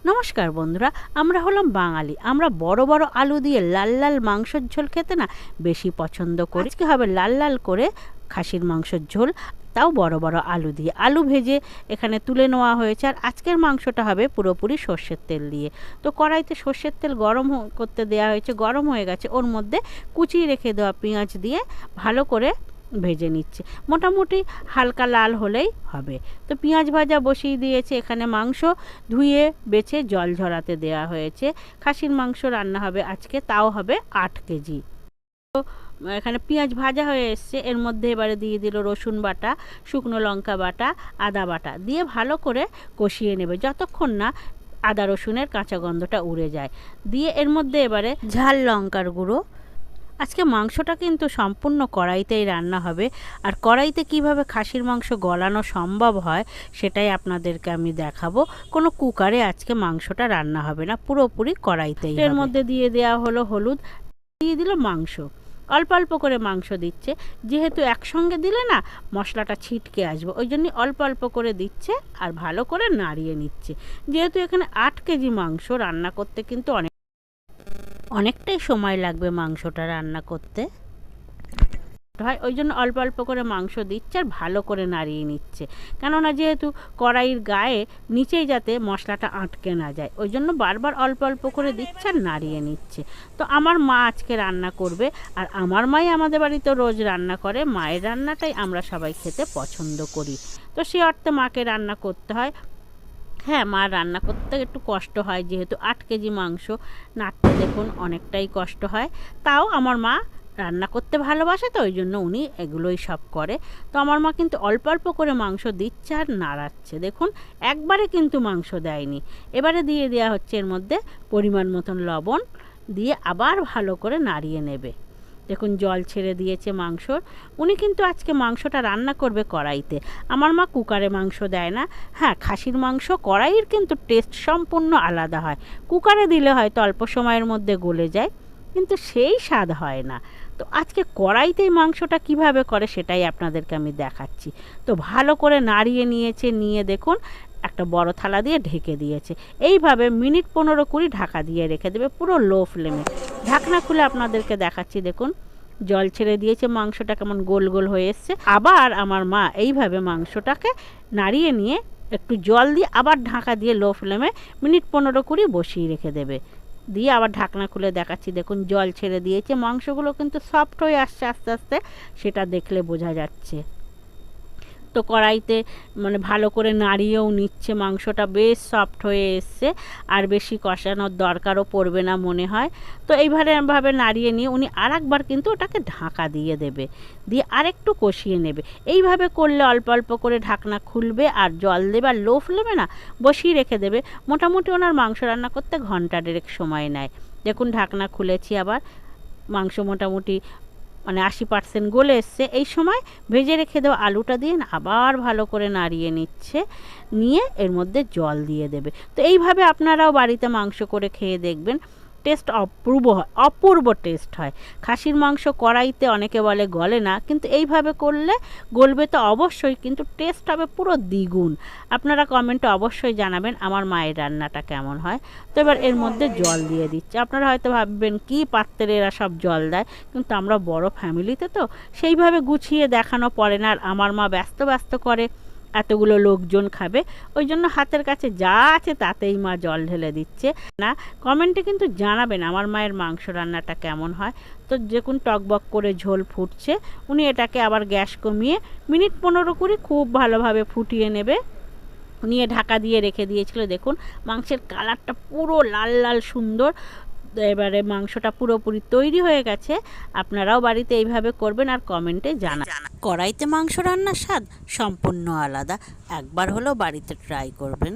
নমস্কার বন্ধুরা, আমরা হলাম বাঙালি। আমরা বড় বড় আলু দিয়ে লাল লাল মাংসের ঝোল খেতে না বেশি পছন্দ করি। আজকে হবে লাল লাল করে খাসির মাংসের ঝোল, তাও বড় বড় আলু দিয়ে। আলু ভেজে এখানে তুলে নেওয়া হয়েছে। আর আজকের মাংসটা হবে পুরোপুরি সর্ষের তেল দিয়ে। তো কড়াইতে সর্ষের তেল গরম করতে দেওয়া হয়েছে, গরম হয়ে গেছে। ওর মধ্যে কুচিয়ে রেখে দেওয়া পেঁয়াজ দিয়ে ভালো করে ভেজে নিচ্ছে। মোটামুটি হালকা লাল হলেই হবে। তো পেঁয়াজ ভাজা বসিয়ে দিয়েছে। এখানে মাংস ধুয়ে বেছে জল ঝরাতে দেওয়া হয়েছে। খাসির মাংস রান্না হবে আজকে, তাও হবে 8 কেজি। তো এখানে পেঁয়াজ ভাজা হয়ে এসছে। এর মধ্যে এবারে দিয়ে দিল রসুন বাটা, শুকনো লঙ্কা বাটা, আদা বাটা দিয়ে ভালো করে কষিয়ে নেবে যতক্ষণ না আদা রসুনের কাঁচা গন্ধটা উড়ে যায়। দিয়ে এর মধ্যে এবারে ঝাল লঙ্কার গুঁড়ো। আজকে মাংসটা কিন্তু সম্পূর্ণ কড়াইতেই রান্না হবে। আর কড়াইতে কিভাবে খাসির মাংস গলানো সম্ভব হয় সেটাই আপনাদেরকে আমি দেখাবো। কোনো কুকারে আজকে মাংসটা রান্না হবে না, পুরোপুরি কড়াইতেই। এর মধ্যে দিয়ে দেওয়া হলো হলুদ, দিয়ে দিল মাংস। অল্প অল্প করে মাংস দিচ্ছে, যেহেতু একসঙ্গে দিলে না মশলাটা ছিটকে আসবে, ওই জন্যই অল্প অল্প করে দিচ্ছে আর ভালো করে নাড়িয়ে নিচ্ছে। যেহেতু এখানে 8 কেজি মাংস রান্না করতে কিন্তু অনেকটাই সময় লাগবে মাংসটা রান্না করতে হয়, ওই জন্য অল্প অল্প করে মাংস দিচ্ছে আর ভালো করে নাড়িয়ে নিচ্ছে। কেননা যেহেতু কড়াইয়ের গায়ে নিচেই যাতে মশলাটা আটকে না যায়, ওই জন্য বারবার অল্প অল্প করে দিচ্ছে আর নাড়িয়ে নিচ্ছে। তো আমার মা আজকে রান্না করবে, আর আমার মাই আমাদের বাড়িতে রোজ রান্না করে। মায়ের রান্নাটাই আমরা সবাই খেতে পছন্দ করি। তো সে অর্থে মাকে রান্না করতে হয়। হ্যাঁ, মা রান্না করতে একটু কষ্ট হয়, যেহেতু 8 কেজি মাংস নাড়তে দেখুন অনেকটাই কষ্ট হয়। তাও আমার মা রান্না করতে ভালোবাসে, তো ওই জন্য উনি এগুলোই সব করে। তো আমার মা কিন্তু অল্প অল্প করে মাংস দিচ্ছে আর নাড়াচ্ছে। দেখুন একবারে কিন্তু মাংস দেয়নি। এবারে দিয়ে দেওয়া হচ্ছে এর মধ্যে পরিমাণ মতন লবণ, দিয়ে আবার ভালো করে নাড়িয়ে নেবে। দেখুন জল ছেড়ে দিয়েছে মাংসর। উনি কিন্তু আজকে মাংসটা রান্না করবে কড়াইতে। আমার মা কুকারে মাংস দেয় না। হ্যাঁ, খাসির মাংস কড়াইয়ের কিন্তু টেস্ট সম্পূর্ণ আলাদা হয়। কুকারে দিলে হয়তো অল্প সময়ের মধ্যে গলে যায়, কিন্তু সেই স্বাদ হয় না। তো আজকে কড়াইতেই মাংসটা কিভাবে করে সেটাই আপনাদেরকে আমি দেখাচ্ছি। তো ভালো করে নাড়িয়ে নিয়েছে, নিয়ে দেখুন একটা বড় থালা দিয়ে ঢেকে দিয়েছে। এইভাবে মিনিট 15-20 ঢাকা দিয়ে রেখে দেবে, পুরো লো ফ্লেমে। ঢাকনা খুলে আপনাদেরকে দেখাচ্ছি। দেখুন জল ছেড়ে দিয়েছে, মাংসটা কেমন গোল গোল হয়ে এসছে। আবার আমার মা এইভাবে মাংসটাকে নাড়িয়ে নিয়ে একটু জল দিয়ে আবার ঢাকা দিয়ে লো ফ্লেমে মিনিট 15-20 বসিয়ে রেখে দেবে। দিয়ে আবার ঢাকনা খুলে দেখাচ্ছি। দেখুন জল ছেড়ে দিয়েছে, মাংসগুলো কিন্তু সফট হয়ে আসছে আস্তে আস্তে, সেটা দেখলে বোঝা যাচ্ছে। তো কড়াইতে ভালো করে নাড়িয়েও নিচ্ছে, মাংসটা বেশ সফট হয়ে এসছে, আর বেশি কষানোর দরকারও পড়বে না মনে হয়। তো এইভাবে নাড়িয়ে নিয়ে উনি আরেকবার কিন্তু ওটাকে ঢাকা দিয়ে দেবে, দিয়ে আরেকটু কষিয়ে নেবে। এইভাবে করলে অল্প অল্প করে ঢাকনা খুলবে আর জল দেবে, আর লো ফ্লেমে না বসিয়ে রেখে দেবে। মোটামুটি ওনার মাংস রান্না করতে ঘন্টা দেড়েক সময় নেয়। দেখুন ঢাকনা খুলেছি, আবার মাংস মোটামুটি 80% গলে এসছে। এই সময় ভেজে রেখে দেওয়া আলুটা দিয়ে আবার ভালো করে নাড়িয়ে নিচ্ছে, নিয়ে এর মধ্যে জল দিয়ে দেবে। তো এইভাবে আপনারাও বাড়িতে মাংস করে খেয়ে দেখবেন, টেস্ট অপূর্ব হয়, অপূর্ব টেস্ট হয়। খাসির মাংস কড়াইতে অনেকে বলে গলে না, কিন্তু এইভাবে করলে গলবে তো অবশ্যই, কিন্তু টেস্ট হবে পুরো দ্বিগুণ। আপনারা কমেন্টে অবশ্যই জানাবেন আমার মায়ের রান্নাটা কেমন হয়। তো এবার এর মধ্যে জল দিয়ে দিচ্ছে। আপনারা হয়তো ভাববেন কি পাত্রে এরা সব জল দেয়, কিন্তু আমরা বড় ফ্যামিলিতে তো সেইভাবে গুছিয়ে দেখানো পড়ে না। আর আমার মা ব্যস্ত ব্যস্ত করে, এতগুলো লোকজন খাবে, ওই জন্য হাতের কাছে যা আছে তাতেই মা জল ঢেলে দিচ্ছে। না, কমেন্টে কিন্তু জানাবেন আমার মায়ের মাংস রান্নাটা কেমন হয়। তো দেখুন টকবক করে ঝোল ফুটছে, উনি এটাকে আবার গ্যাস কমিয়ে মিনিট 15-20 খুব ভালোভাবে ফুটিয়ে নেবে। নিয়ে ঢাকা দিয়ে রেখে দিয়েছিল। দেখুন মাংসের কালারটা পুরো লাল লাল সুন্দর। এবারে মাংসটা পুরোপুরি তৈরি হয়ে গেছে। আপনারাও বাড়িতে এইভাবে করবেন আর কমেন্টে জানান। কড়াইতে মাংস রান্নার স্বাদ সম্পূর্ণ আলাদা, একবার হলেও বাড়িতে ট্রাই করবেন।